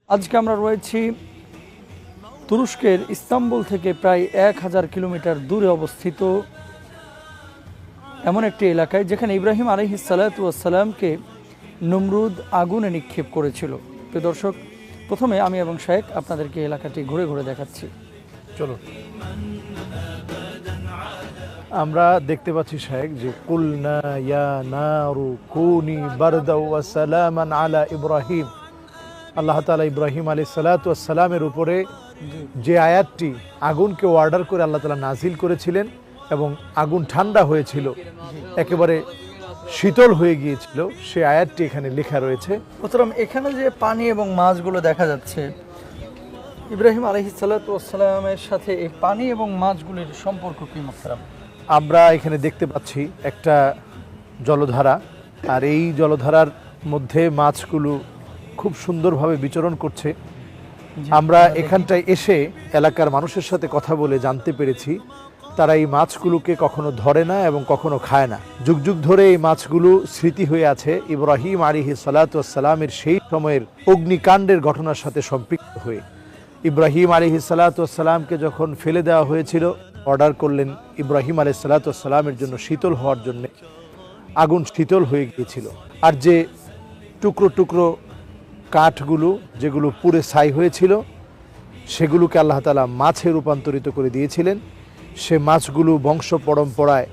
আজকে আমরা রয়েছি তুরস্কের ইস্তাম্বুল থেকে প্রায় 1000 কিলোমিটার দূরে অবস্থিত এমন একটি এলাকায়, যেখানে ইব্রাহিম আলাইহিস সালাতু ওয়াস সালামকে নমরুদ আগুনে নিক্ষেপ করেছিল। তো দর্শক, প্রথমে আমি এবং শায়েখ আপনাদেরকে এলাকাটি ঘুরে ঘুরে দেখাচ্ছি। চলো, আমরা দেখতে পাচ্ছি শায়েখ যে কুলনা ইয়া নারু কুনি বারদাও ওয়া সালামান আলা ইব্রাহিম। আল্লাহ তাআলা ইব্রাহিম আলাইহিস সালাতু ওয়াস সালামের উপরে যে আয়াতটি আগুনকে অর্ডার করে আল্লাহ তাআলা নাজিল করেছিলেন এবং আগুন ঠান্ডা হয়েছিল, একেবারে শীতল হয়ে গিয়েছিল, সে আয়াতটি এখানে লেখা রয়েছে। প্রথম এখানে যে পানি এবং মাছগুলো দেখা যাচ্ছে, ইব্রাহিম আলাইহিস সালাতু ওয়াস সালামের সাথে এই পানি এবং মাছগুলির সম্পর্ক কি মুহতারাম? আমরা এখানে দেখতে পাচ্ছি একটা জলধারা, আর এই জলধারার মধ্যে মাছগুলো খুব সুন্দরভাবে বিচরণ করছে। আমরা এখানটায় এসে এলাকার মানুষের সাথে কথা বলে জানতে পেরেছি তারা এই মাছগুলোকে কখনো ধরে না এবং কখনো খায় না। যুগ যুগ ধরে এই মাছগুলো স্মৃতি হয়ে আছে ইব্রাহিম আলাইহিস সালাতু ওয়াস সালামের সেই সময়ের অগ্নিকাণ্ডের ঘটনার সাথে সম্পৃক্ত হয়ে। ইব্রাহিম আলাইহিস সালাতু ওয়াস সালামকে যখন ফেলে দেওয়া হয়েছিল, অর্ডার করলেন ইব্রাহিম আলাইহিস সালাতু ওয়াস সালামের জন্য শীতল হওয়ার জন্য, আগুন শীতল হয়ে গিয়েছিল। আর যে টুকরো টুকরো কাঠগুলো যেগুলো পুড়ে ছাই হয়েছিল, সেগুলোকে আল্লাহ তাআলা মাছে রূপান্তরিত করে দিয়েছিলেন। সে মাছগুলো বংশ পরম্পরায়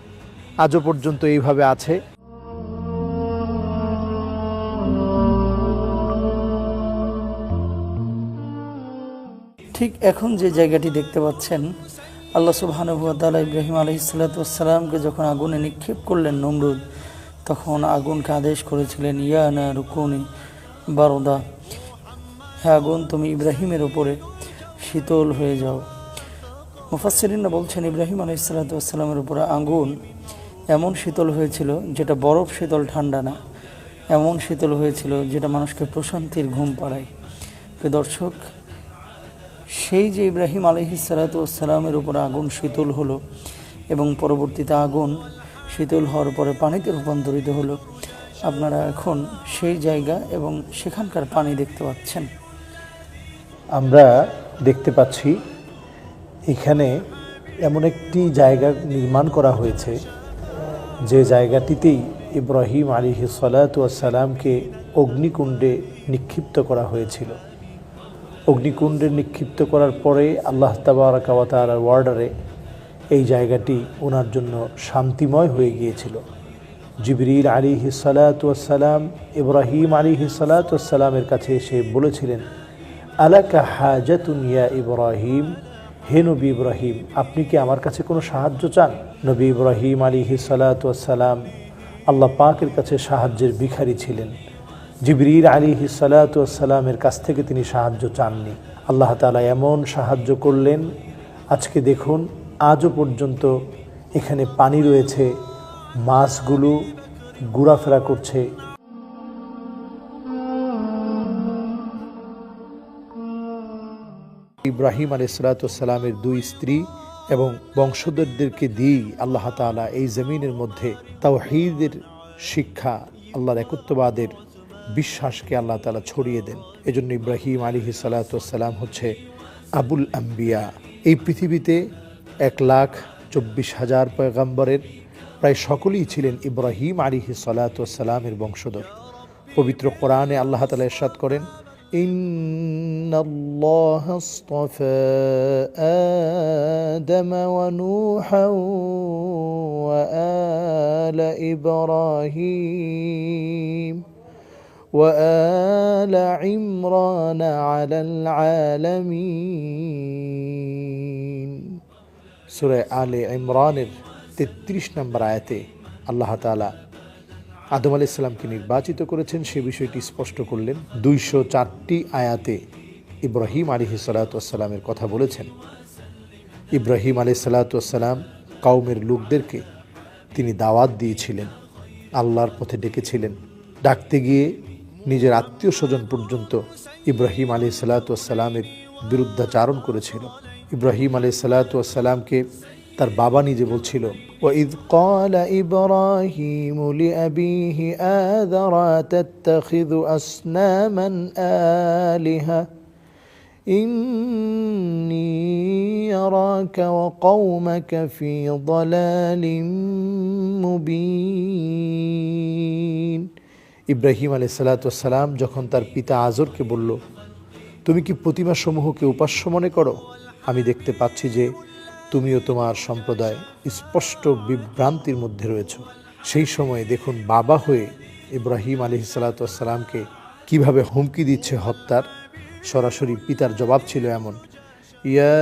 আজও পর্যন্ত এইভাবে আছে। ঠিক এখন যে জায়গাটি দেখতে পাচ্ছেন, আল্লাহ সুবহানাহু ওয়া তাআলা ইব্রাহিম আলাইহিস সালাতু ওয়াস সালামকে যখন আগুনে নিক্ষেপ করলেন নমরুদ, তখন আগুনকে আদেশ করেছিলেন, ইয়া নারু কুনি বারদা, হে আগুন তুমি ইব্রাহিমের উপরে শীতল হয়ে যাও। মুফাসসিরিনরা বলছেন, ইব্রাহিম আলাইহিস সালাতু ওয়াস সালামের উপরে আগুন এমন শীতল হয়েছিল যেটা বরফ শীতল, ঠান্ডা না, এমন শীতল হয়েছিল যেটা মানুষকে প্রশান্তির ঘুম পাড়ায়। প্রিয় দর্শক, সেই যে ইব্রাহিম আলাইহিস সালাতু ওয়াস সালামের উপরে আগুন শীতল হলো এবং পরবর্তীতে আগুন শীতল হওয়ার পরে পানিতে রূপান্তরিত হলো, আপনারা এখন সেই জায়গা এবং সেখানকার পানি দেখতে পাচ্ছেন। আমরা দেখতে পাচ্ছি এখানে এমন একটি জায়গা নির্মাণ করা হয়েছে যে জায়গাটিতেই ইব্রাহিম আলাইহিস সালাতু ওয়াস সালামকে অগ্নিকুণ্ডে নিক্ষিপ্ত করা হয়েছিল। অগ্নিকুণ্ডে নিক্ষিপ্ত করার পরে আল্লাহ তাবারাকা ওয়া তাআলার অর্ডারে এই জায়গাটি ওনার জন্য শান্তিময় হয়ে গিয়েছিল। জিবরিল আলাইহিস সালাতু ওয়াস সালাম ইব্রাহিম আলাইহিস সালাতু ওয়াস সালামের কাছে এসে বলেছিলেন, আলাকা হাজাতুন ইয়া ইব্রাহিম, হে নবী ইব্রাহিম, আপনি কি আমার কাছে কোনো সাহায্য চান? নবী ইব্রাহিম আলাইহিস সালাতু ওয়াস সালাম আল্লাহ পাকের কাছে সাহায্যের ভিখারি ছিলেন। জিবরিল আলাইহিস সালাতু ওয়াস সালামের কাছ থেকে তিনি সাহায্য চাননি। আল্লাহ তাআলা এমন সাহায্য করলেন, আজকে দেখুন আজও পর্যন্ত এখানে পানি রয়েছে, মাছগুলো ঘোরাফেরা করছে। ইব্রাহিম আলাইহিস সালাতু ওয়াস সালামের দুই স্ত্রী এবং বংশধরদেরকে দিয়েই আল্লাহ তাআলা এই জমিনের মধ্যে তাওহীদের শিক্ষা, আল্লাহর একত্ববাদের বিশ্বাসকে আল্লাহ তাআলা ছড়িয়ে দেন। এজন্য ইব্রাহিম আলাইহিস সালাতু ওয়াস সালাম হচ্ছে আবুল আম্বিয়া। এই পৃথিবীতে 1,24,000 পয়গম্বরের প্রায় সকলেই ছিলেন ইব্রাহিম আলাইহিস সালাতু ওয়াস সালামের বংশধর। পবিত্র কোরআনে আল্লাহ তাআলা ইরশাদ করেন, ইন্নাল্লাহা আসতাফা আদম ওয়া নূহান ওয়া আলা ইব্রাহিম ওয়া আলা ইমরান আলাল আলামিন। সূরা আলে ইমরানের 33 নম্বর আয়াতে আল্লাহ তাআলা আদম আলাইহিস সালামকে নির্বাচিত করেছেন, সে বিষয়টি স্পষ্ট করলেন। 204টি আয়াতে ইব্রাহিম আলাইহিস সালাতু ওয়াস সালামের কথা বলেছেন। ইব্রাহিম আলাইহিস সালাতু ওয়াস সালাম কওমের লোকদেরকে তিনি দাওয়াত দিয়েছিলেন, আল্লাহর পথে ডেকেছিলেন। ডাকতে গিয়ে নিজের আত্মীয় স্বজন পর্যন্ত ইব্রাহিম আলাইহিস সালাতু ওয়াস সালামের বিরুদ্ধাচারণ করেছিল। ইব্রাহিম আলাইহিস সালাতু ওয়াস সালামকে তার বাবা নিজে বলছিল, وَإِذْ قَالَ إِبْرَاهِيمُ لِأَبِيهِ آذَرَ تَتَّخِذُ أَصْنَامًا آلِهَةً إني أراك وقومك في ضلال مبين ইব্রাহিম আলাইহিস সালাতু ওয়াস সালাম যখন তার পিতা আজরকে বলল, তুমি কি প্রতিমাসমূহকে উপাস্য মনে করো? আমি দেখতে পাচ্ছি যে তুমিও তোমার সম্প্রদায় স্পষ্ট বিভ্রান্তির মধ্যে রয়েছ। সেই সময়ে দেখুন বাবা হয়ে ইব্রাহিম আলাইহিস সালাতু ওয়াস সালামকে কীভাবে হুমকি দিচ্ছে হত্যার। সরাসরি পিতার জবাব ছিল এমন, ইয়া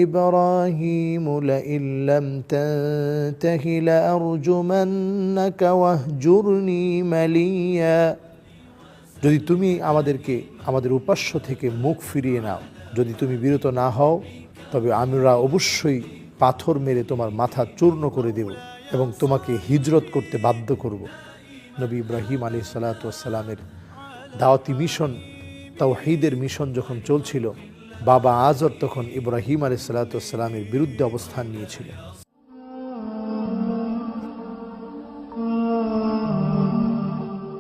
ইব্রাহিম লাইন লাম তানতাহি লাআরজুমান্নাকা ওয়াহজুরনি মালিয়া, যদি তুমি আমাদের উপাস্য থেকে মুখ ফিরিয়ে নাও, যদি তুমি বিরত না হও, তবে আমরা অবশ্যই পাথর মেরে তোমার মাথা চূর্ণ করে দেব এবং তোমাকে হিজরত করতে বাধ্য করব। নবী ইব্রাহিম আলাইহিস সালাতু ওয়াস সালামের দাওয়াতি মিশন, তাওহীদের মিশন যখন চলছিল, বাবা আজর তখন ইব্রাহিম আলাইহিস সালাতু ওয়াস সালামের বিরুদ্ধে অবস্থান নিয়েছিল।